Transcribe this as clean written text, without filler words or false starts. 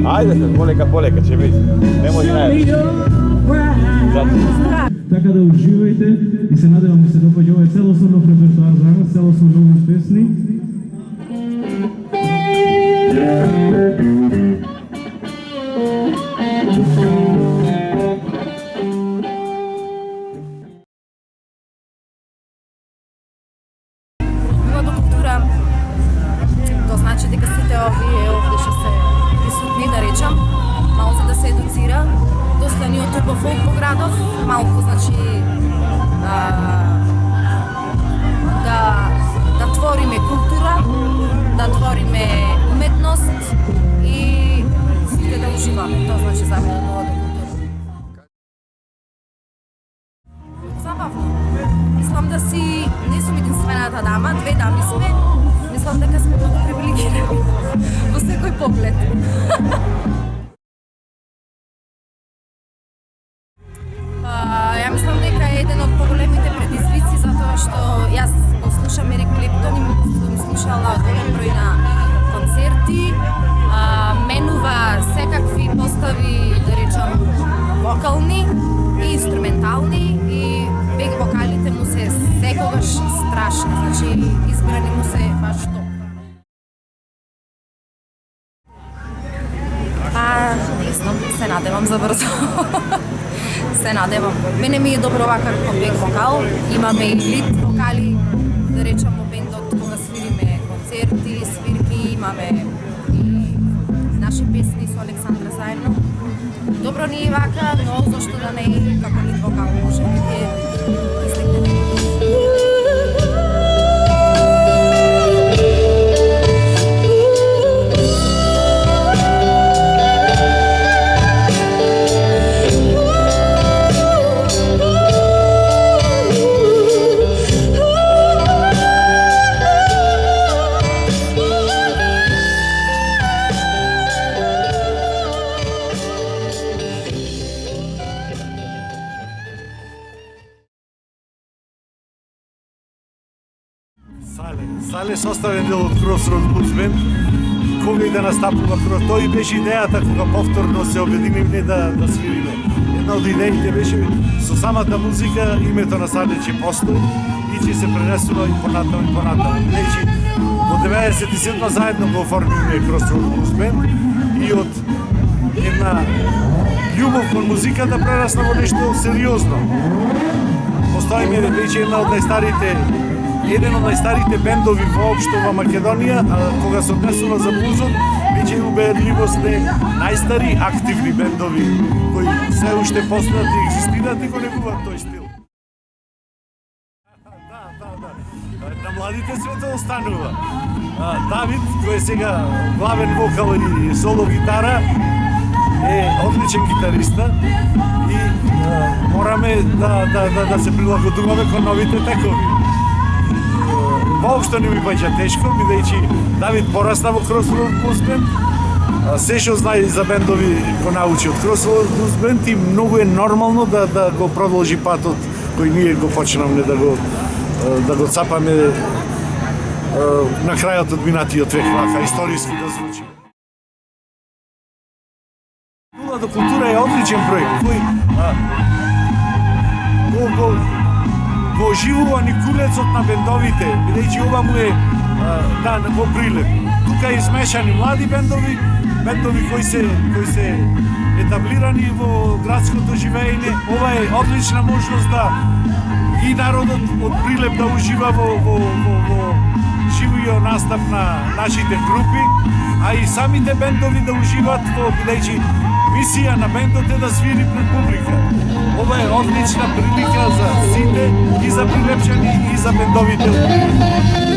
Ајде, полека, ќе биде. Нема и најде. Така да уживајте и се надевам да се допаѓа овој целосно нов репертоар за нас, целосно нови песни. Било култура, то значи дека сите овие овде што се присутни, да речам, малку да се едуцира, доста ни од турбофолк во градов, малку значи да твориме култура, да твориме уметност и сите да уживаме, тоа значи за мене новата култура. Забавно. Мислам да си не сум единствената дама, две дами сме. Мислам дека сме многу привилегирани во секој поглед. Ја мислам дека е еден од поголемите предизвици затоа што јас го слушам Ерик Клептон и сум слушала голем број на концерти, менува секакви постави, да речам, вокални и инструментални и бек вокалите му се секогаш страшни, значи избрани му се баш топ. Се надевам за брзо. Се надевам. Мене ми е добро вака како бек вокал. Имаме и лид вокали, да речам, во бендот кога свириме концерти, свирки, имаме и наши песни со Александра заедно. Добро ни е вака, но зашто да не е како лид вокал може да е излекне. Сале составен дел од Crossroads Blues Band, кога и да настапува кроз тој беше идејата кога повторно се обединиме да свириме. Една од идеите беше со самата музика името на Сале ќе постои и ќе се пренесува и понатаму. Значи во 97 заедно го оформиме Crossroads Blues Band и од една љубов кон музиката прерасна во нешто сериозно. Постоиме вече еден од најстарите бендови воопшто во Македонија, кога се однесува за блузот, веќе убедливост е најстари активни бендови кои се уште постојат и екзистираат и го негуваат тој стил. Да. На младите свето останува. Давид, кој е сега главен вокал и соло гитара, е одличен гитариста и мораме да се прилагодуваме кон новите текови. Воопшто не ми паѓа тешко, бидејќи Давид порасна во Crossroads Blues Band, се што знае за бендови го научи од Crossroads Blues Band и многу е нормално да го продолжи патот кој ние го почнавме да го цапаме на крајот од минатиот век, вака историски да звучи. Нула до култура е одличен проект кој го оживува никулецот на бендовите, бидејќи ова му е во Прилеп. Тука е измешани млади бендови кои се етаблирани во градското живеење. Ова е одлична можност да и народот од Прилеп да ужива во живиот настап на нашите групи, а и самите бендови да уживаат бидејќи мисија на бендот е да свири пред публика. Ова е одлична прилика за сите, и за прилепчани, и за бендовите.